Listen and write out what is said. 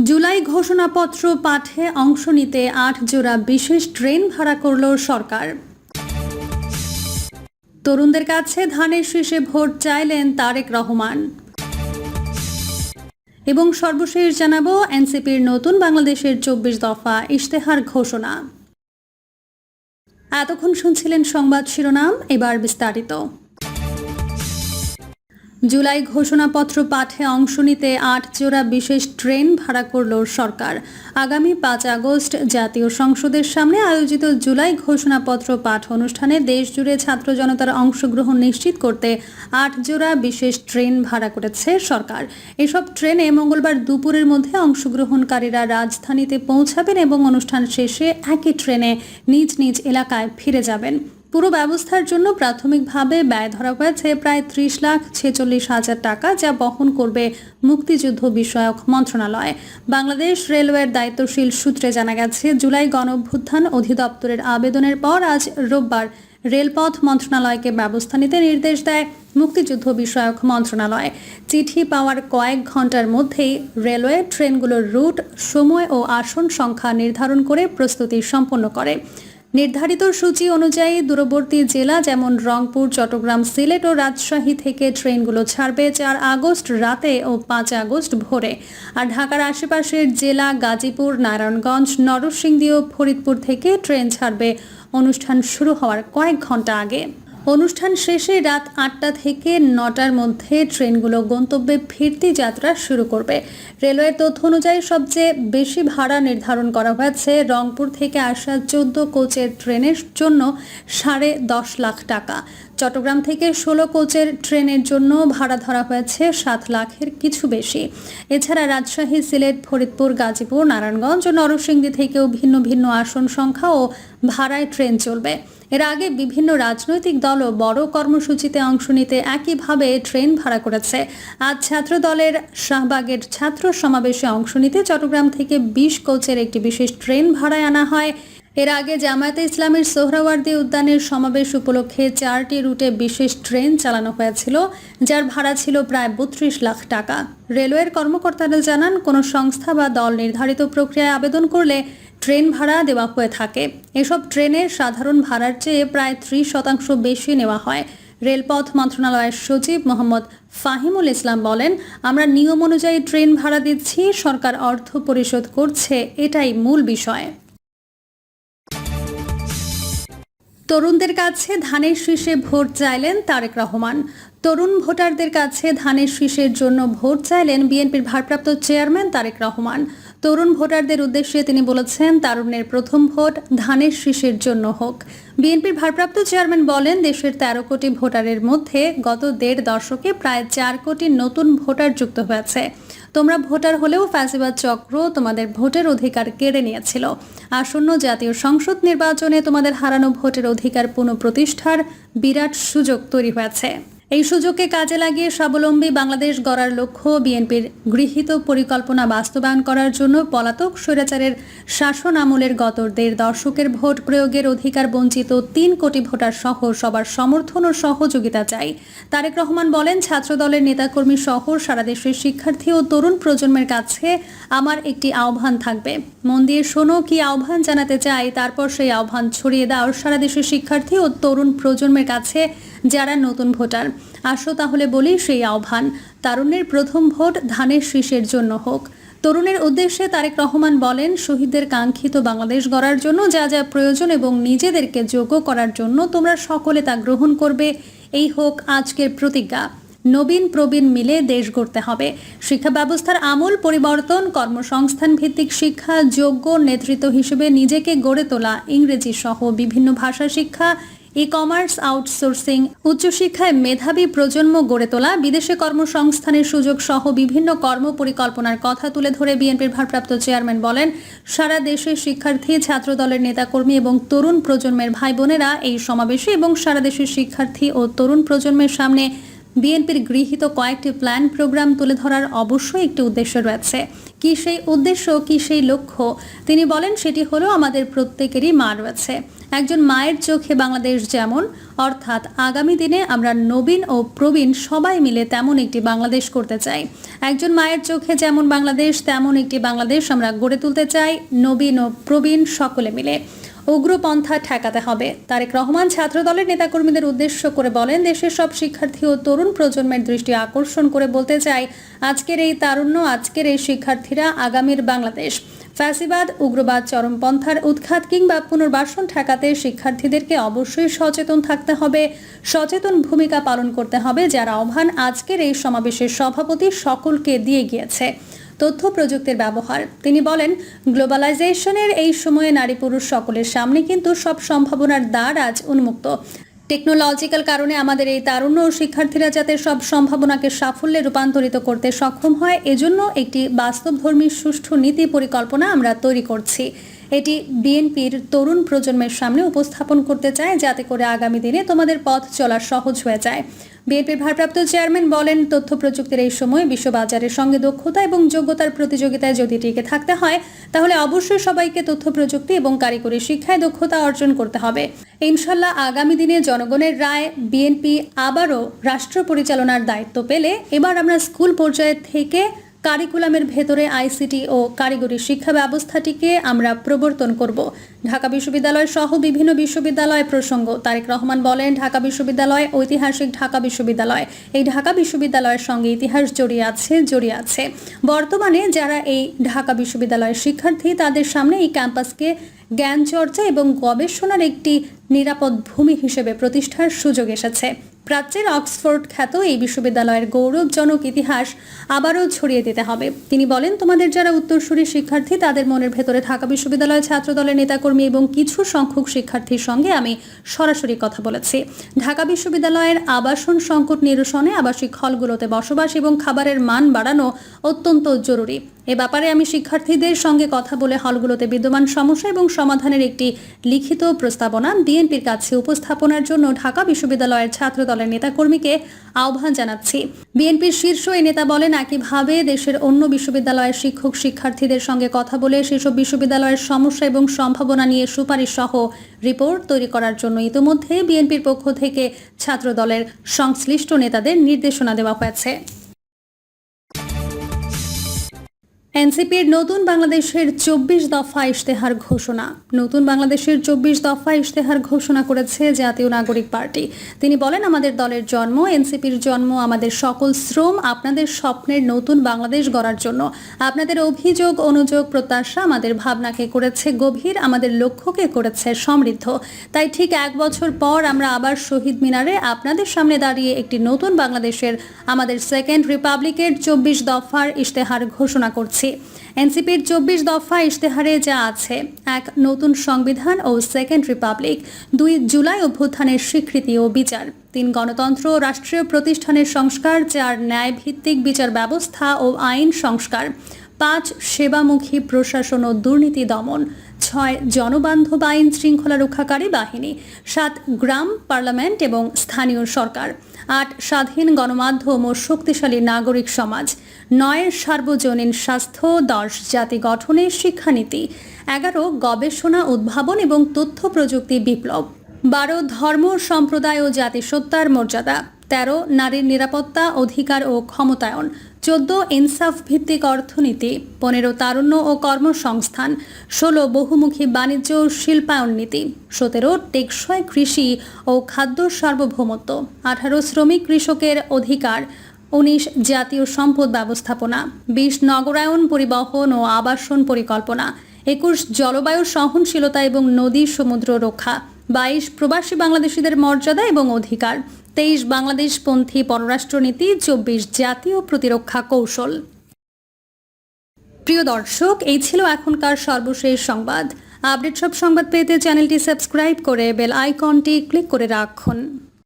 জুলাই ঘোষণাপত্র পাঠে অংশ নিতে ৮ জোড়া বিশেষ ট্রেন ভাড়া করল সরকার। তরুণদের কাছে ধানের শীষে ভোট চাইলেন তারেক রহমান। এবং সর্বশেষ জানাবো এনসিপির নতুন বাংলাদেশের ২৪ দফা ইশতেহার ঘোষণা। এতক্ষণ শুনছিলেন সংবাদ শিরোনাম, এবার বিস্তারিত। জুলাই ঘোষণাপত্র পাঠে অংশ নিতে ৮ জোড়া বিশেষ ট্রেন ভাড়া করল সরকার। আগামী ৫ আগস্ট জাতীয় সংসদের সামনে আয়োজিত জুলাই ঘোষণাপত্র পাঠ অনুষ্ঠানে দেশজুড়ে ছাত্র জনতার অংশগ্রহণ নিশ্চিত করতে ৮ জোড়া বিশেষ ট্রেন ভাড়া করেছে সরকার। এসব ট্রেনে মঙ্গলবার দুপুরের মধ্যে অংশগ্রহণকারীরা রাজধানীতে পৌঁছাবেন এবং অনুষ্ঠান শেষে একই ট্রেনে নিজ নিজ এলাকায় ফিরে যাবেন। পুরো ব্যবস্থার জন্য প্রাথমিকভাবে ব্যয় ধরা হয়েছে প্রায় ৩০,৪৬,০০০ টাকা, যা বহন করবে মুক্তিযুদ্ধ বিষয়ক মন্ত্রণালয়। বাংলাদেশ রেলওয়ের দায়িত্বশীল সূত্রে জানা গেছে, জুলাই গণঅভ্যুত্থান অধিদপ্তরের আবেদনের পর আজ রোববার রেলপথ মন্ত্রণালয়কে ব্যবস্থা নিতে নির্দেশ দেয় মুক্তিযুদ্ধ বিষয়ক মন্ত্রণালয়। চিঠি পাওয়ার কয়েক ঘন্টার মধ্যেই রেলওয়ে ট্রেনগুলোর রুট, সময় ও আসন সংখ্যা নির্ধারণ করে প্রস্তুতি সম্পন্ন করে। নির্ধারিত সূচি অনুযায়ী দূরবর্তী জেলা যেমন রংপুর, চট্টগ্রাম, সিলেট ও রাজশাহী থেকে ট্রেনগুলো ছাড়বে ৪ আগস্ট রাতে ও ৫ আগস্ট ভোরে। আর ঢাকার আশেপাশের জেলা গাজীপুর, নারায়ণগঞ্জ, নরসিংদী ও ফরিদপুর থেকে ট্রেন ছাড়বে অনুষ্ঠান শুরু হওয়ার কয়েক ঘন্টা আগে। অনুষ্ঠান শেষে রাত ৮টা থেকে ৯টার মধ্যে ট্রেনগুলো গন্তব্যে ফিরতি যাত্রা শুরু করবে। রেলওয়ের তথ্য অনুযায়ী সবচেয়ে বেশি ভাড়া নির্ধারণ করা হয়েছে রংপুর থেকে আসা ১৪ কোচের ট্রেনের জন্য ১০.৫ লাখ টাকা। চট্টগ্রাম থেকে ১৬ কোচের ট্রেনের জন্য ভাড়া ধরা হয়েছে ৭ লাখের কিছু বেশি। এছাড়া রাজশাহী, সিলেট, ফরিদপুর, গাজীপুর, নারায়ণগঞ্জ ও নরসিংদী থেকেও ভিন্ন ভিন্ন আসন সংখ্যা ও ভাড়ায় ট্রেন চলবে। এর আগে বিভিন্ন রাজনৈতিক দলও বড় কর্মসূচিতে অংশ নিতে একইভাবে ট্রেন ভাড়া করেছে। আজ ছাত্র দলের শাহবাগের ছাত্র সমাবেশে অংশ নিতে চট্টগ্রাম থেকে ২০ কোচের একটি বিশেষ ট্রেন ভাড়ায় আনা হয়। এর আগে জামায়াতে ইসলামের সোহরাওয়ার্দী উদ্যানের সমাবেশ উপলক্ষে ৪টি রুটে বিশেষ ট্রেন চালানো হয়েছিল, যার ভাড়া ছিল প্রায় ৩২ লাখ টাকা। রেলওয়ের কর্মকর্তারা জানান, কোনো সংস্থা বা দল নির্ধারিত প্রক্রিয়ায় আবেদন করলে ট্রেন ভাড়া দেওয়া হয়ে থাকে। এসব ট্রেনের সাধারণ ভাড়ার চেয়ে প্রায় ৩০% বেশি নেওয়া হয়। রেলপথ মন্ত্রণালয়ের সচিব মোহাম্মদ ফাহিমুল ইসলাম বলেন, আমরা নিয়ম অনুযায়ী ট্রেন ভাড়া দিচ্ছি, সরকার অর্থ পরিশোধ করছে, এটাই মূল বিষয়। তরুণদের কাছে ধানের শীষে ভোট চাইলেন তারেক রহমান। তরুণ ভোটারদের কাছে ধানের শীষের জন্য ভোট চাইলেন বিএনপির ভারপ্রাপ্ত চেয়ারম্যান তারেক রহমান। তরুণ ভোটারদের উদ্দেশ্যে তিনি বলেছেন, তারুণ্যের প্রথম ভোট ধানের শীষের জন্য হোক। বিএনপির ভারপ্রাপ্ত চেয়ারম্যান বলেন, দেশের ১৩ কোটি ভোটারের মধ্যে গত ১.৫ দশকে প্রায় ৪ কোটি নতুন ভোটার যুক্ত হয়েছে। তোমরা ভোটার হলেও ফ্যাসিবাদ চক্র তোমাদের ভোটের অধিকার কেড়ে নিয়েছিল। আসন্ন জাতীয় সংসদ নির্বাচনে তোমাদের হারানো ভোটের অধিকার পুনঃপ্রতিষ্ঠার বিরাট সুযোগ তৈরি হয়েছে। এই সুযোগকে কাজে লাগিয়ে স্বাবলম্বী বাংলাদেশ গড়ার লক্ষ্য বিএনপির গৃহীত পরিকল্পনা বাস্তবায়ন করার জন্য পলাতক স্বৈরাচারের শাসন আমলের গত ১.৫ দশকের ভোট প্রয়োগের অধিকার বঞ্চিত ৩ কোটি ভোটার সহ সবার সমর্থন ও সহযোগিতা চাই। তারেক রহমান বলেন, ছাত্রদলের নেতাকর্মী সহ সারা দেশের শিক্ষার্থী ও তরুণ প্রজন্মের কাছে আমার একটি আহ্বান থাকবে। মন দিয়ে শোনো, কি আহ্বান জানাতে চাই, তারপর সেই আহ্বান ছড়িয়ে দাও সারা দেশের শিক্ষার্থী ও তরুণ প্রজন্মের কাছে, যারা নতুন ভোটার। আসো তাহলে বলি সেই আহ্বান, তারুণ্যের প্রথম ভোট ধানের শীষের জন্য হোক। তরুণের উদ্দেশ্যে তারেক রহমান বলেন, শহীদদের কাঙ্ক্ষিত বাংলাদেশ গড়ার জন্য যা যা প্রয়োজন এবং নিজেদেরকে যোগ্য করার জন্য তোমরা সকলে তা গ্রহণ করবে, এই হোক আজকের প্রতিজ্ঞা। নবীন প্রবীণ মিলে দেশ গড়তে হবে। শিক্ষা ব্যবস্থার আমূল পরিবর্তন, কর্মসংস্থান ভিত্তিক শিক্ষা, যোগ্য নেতৃত্ব হিসেবে নিজেকে গড়ে তোলা, ইংরেজি সহ বিভিন্ন ভাষা শিক্ষা, ই-কমার্স, আউটসোর্সিং, উচ্চশিক্ষায় মেধাবী প্রজন্ম গড়ে তোলা, বিদেশে কর্মসংস্থানের সুযোগ সহ বিভিন্ন কর্ম পরিকল্পনার কথা তুলে ধরে বিএনপির ভারপ্রাপ্ত চেয়ারম্যান বলেন, সারা দেশের শিক্ষার্থী, ছাত্রদলের নেতাকর্মী এবং তরুণ প্রজন্মের ভাই বোনেরা এই সমাবেশে এবং সারা দেশের শিক্ষার্থী ও তরুণ প্রজন্মের সামনে বিএনপির গৃহীত কয়েকটি প্ল্যান প্রোগ্রাম তুলে ধরার অবশ্যই একটি উদ্দেশ্য রয়েছে। কি সেই উদ্দেশ্য, কি সেই লক্ষ্য? তিনি বলেন সেটি হলো আমাদের প্রত্যেকেরই মা রয়েছে। একজন মায়ের চোখে বাংলাদেশ যেমন, অর্থাৎ আগামী দিনে আমরা নবীন ও প্রবীণ সবাই মিলে তেমন একটি বাংলাদেশ করতে চাই। একজন মায়ের চোখে যেমন বাংলাদেশ, তেমন একটি বাংলাদেশ আমরা গড়ে তুলতে চাই নবীন ও প্রবীণ সকলে মিলে। উগ্রপন্থা ঠেকাতে হবে। তারেক রহমান ছাত্রদলের নেতাকর্মীদের উদ্দেশ্য করে বলেন, দেশের সব শিক্ষার্থী ও তরুণ প্রজন্মের দৃষ্টি আকর্ষণ করে বলতে চাই, আজকের এই তারুণ্য, আজকের এই শিক্ষার্থীরা আগামীর বাংলাদেশ। ফ্যাসিবাদ, উগ্রবাদ, চরমপন্থার উৎখাত কিংবা পুনর্বাসন ঠেকাতে শিক্ষার্থীদেরকে অবশ্যই সচেতন থাকতে হবে, সচেতন ভূমিকা পালন করতে হবে, যার আহ্বান আজকের এই সমাবেশের সভাপতি সকলকে দিয়ে গিয়েছে। তথ্য প্রযুক্তির ব্যবহার। তিনি বলেন, গ্লোবালাইজেশনের এই সময়ে নারী পুরুষ সকলের সামনে কিন্তু সব সম্ভাবনার দ্বার আজ উন্মুক্ত। টেকনোলজিক্যাল কারণে আমাদের এই তারুণ্য ও শিক্ষার্থীরা যাতে সব সম্ভাবনাকে সাফল্যে রূপান্তরিত করতে সক্ষম হয়, এজন্য একটি বাস্তবধর্মী সুষ্ঠু নীতি পরিকল্পনা আমরা তৈরি করছি। এটি বিএনপির তরুণ প্রজন্মের সামনে উপস্থাপন করতে চায়, যাতে করে আগামী দিনে তোমাদের পথ চলা সহজ হয়ে যায়। বিএনপির ভারপ্রাপ্ত চেয়ারম্যান বলেন, তথ্য প্রযুক্তির এই সময় বিশ্ববাজারের সঙ্গে দক্ষতা এবং যোগ্যতার প্রতিযোগিতায় যদি টিকে থাকতে হয়, তাহলে অবশ্যই সবাইকে তথ্য প্রযুক্তি এবং কারিগরি শিক্ষায় দক্ষতা অর্জন করতে হবে। ইনশাল্লাহ আগামী দিনে জনগণের রায় বিএনপি আবারও রাষ্ট্র পরিচালনার দায়িত্ব পেলে এবার আমরা স্কুল পর্যায়ে থেকে কারিকুলামের ভেতরে আইসিটি ও কারিগরি শিক্ষা ব্যবস্থাটিকে আমরা প্রবর্তন করব। ঢাকা বিশ্ববিদ্যালয় সহ বিভিন্ন বিশ্ববিদ্যালয় প্রসঙ্গ। তারেক রহমান বলেন, ঢাকা বিশ্ববিদ্যালয় ঐতিহাসিক ঢাকা বিশ্ববিদ্যালয়। এই ঢাকা বিশ্ববিদ্যালয়ের সঙ্গে ইতিহাস জড়িয়ে আছে। বর্তমানে যারা এই ঢাকা বিশ্ববিদ্যালয়ের শিক্ষার্থী, তাদের সামনে এই ক্যাম্পাসকে জ্ঞান চর্চা এবং গবেষণার একটি নিরাপদ ভূমি হিসেবে প্রতিষ্ঠার সুযোগ এসেছে। প্রাচ্যের অক্সফোর্ড খ্যাত এই বিশ্ববিদ্যালয়ের গৌরবজনক ইতিহাস আবারও ছড়িয়ে দিতে হবে। তিনি বলেন, তোমাদের যারা উত্তরসূরি শিক্ষার্থী, তাদের মনের ভেতরে ঢাকা বিশ্ববিদ্যালয় ছাত্রদলের নেতাকর্মী এবং কিছু সংখ্যক শিক্ষার্থীর সঙ্গে আমি সরাসরি কথা বলেছি। ঢাকা বিশ্ববিদ্যালয়ের আবাসন সংকট নিরসনে আবাসিক হলগুলোতে বসবাস এবং খাবারের মান বাড়ানো অত্যন্ত জরুরি। এ ব্যাপারে আমি শিক্ষার্থীদের সঙ্গে কথা বলে হলগুলোতে বিদ্যমান সমস্যা এবং সমাধানের একটি লিখিত প্রস্তাবনা বিএনপির কাছে উপস্থাপনার জন্য ঢাকা বিশ্ববিদ্যালয়ের ছাত্রদলের নেতাকর্মীকে আহ্বান জানাচ্ছি। বিএনপির শীর্ষ এই নেতা বলেন, একইভাবে দেশের অন্য বিশ্ববিদ্যালয়ের শিক্ষক শিক্ষার্থীদের সঙ্গে কথা বলে সেসব বিশ্ববিদ্যালয়ের সমস্যা এবং সম্ভাবনা নিয়ে সুপারিশ সহ রিপোর্ট তৈরি করার জন্য ইতিমধ্যে বিএনপির পক্ষ থেকে ছাত্রদলের সংশ্লিষ্ট নেতাদের নির্দেশনা দেওয়া হয়েছে। এনসিপির নতুন বাংলাদেশের 24 দফা ইশতেহার ঘোষণা। নতুন বাংলাদেশের 24 দফা ইশতেহার ঘোষণা করেছে জাতীয় নাগরিক পার্টি। তিনি বলেন, আমাদের দলের জন্ম, এনসিপির জন্ম, আমাদের সকল শ্রম আপনাদের স্বপ্নের নতুন বাংলাদেশ গড়ার জন্য। আপনাদের অভিযোগ, অনুযোগ, প্রত্যাশা আমাদের ভাবনাকে করেছে গভীর, আমাদের লক্ষ্যকে করেছে সমৃদ্ধ। তাই ঠিক 1 বছর পর আমরা আবার শহীদ মিনারে আপনাদের সামনে দাঁড়িয়ে একটি নতুন বাংলাদেশের, আমাদের সেকেন্ড রিপাবলিকের 24 দফার ইশতেহার ঘোষণা করছি। এনসিপির 24 দফা ইশতেহারে যা আছে: 1. নতুন সংবিধান ও সেকেন্ড রিপাবলিক। 2. জুলাই অভ্যুত্থানের স্বীকৃতি ও বিচার। 3. গণতন্ত্র ও রাষ্ট্রীয় প্রতিষ্ঠানের সংস্কার। 4. ন্যায়ভিত্তিক বিচার ব্যবস্থা ও আইন সংস্কার। 5. সেবামুখী প্রশাসন ও দুর্নীতি দমন। 6. জনবান্ধব আইন শৃঙ্খলা রক্ষাকারী বাহিনী। 7. গ্রাম পার্লামেন্ট এবং স্থানীয় সরকার। 8. স্বাধীন গণমাধ্যম ও শক্তিশালী নাগরিক সমাজ। 9. সার্বজনীন স্বাস্থ্য। 10. জাতি গঠনের শিক্ষানীতি। 11. গবেষণা, উদ্ভাবন এবং তথ্য প্রযুক্তি বিপ্লব। 12. ধর্ম, সম্প্রদায় ও জাতিসত্তার মর্যাদা। 13. নারীর নিরাপত্তা, অধিকার ও ক্ষমতায়ন। 14. ইনসাফ ভিত্তিক অর্থনীতি। 15. তারুণ্য ও কর্মসংস্থান। 16. বহুমুখী বাণিজ্য ও শিল্পায়ন নীতি। 17. টেকসই কৃষি ও খাদ্য সার্বভৌমত্ব। 18. শ্রমিক কৃষকের অধিকার। 19. জাতীয় সম্পদ ব্যবস্থাপনা। 20. নগরায়ন, পরিবহন ও আবাসন পরিকল্পনা। 21. জলবায়ু সহনশীলতা এবং নদী সমুদ্র রক্ষা। 22. প্রবাসী বাংলাদেশিদের মর্যাদা এবং অধিকার। 23. বাংলাদেশপন্থী পররাষ্ট্রনীতি। 24. জাতীয় প্রতিরক্ষা কৌশল। প্রিয় দর্শক, এই ছিল এখনকার সর্বশেষ সংবাদ। আপডেট সব সংবাদ পেতে চ্যানেলটি সাবস্ক্রাইব করে বেল আইকনটি ক্লিক করে রাখুন।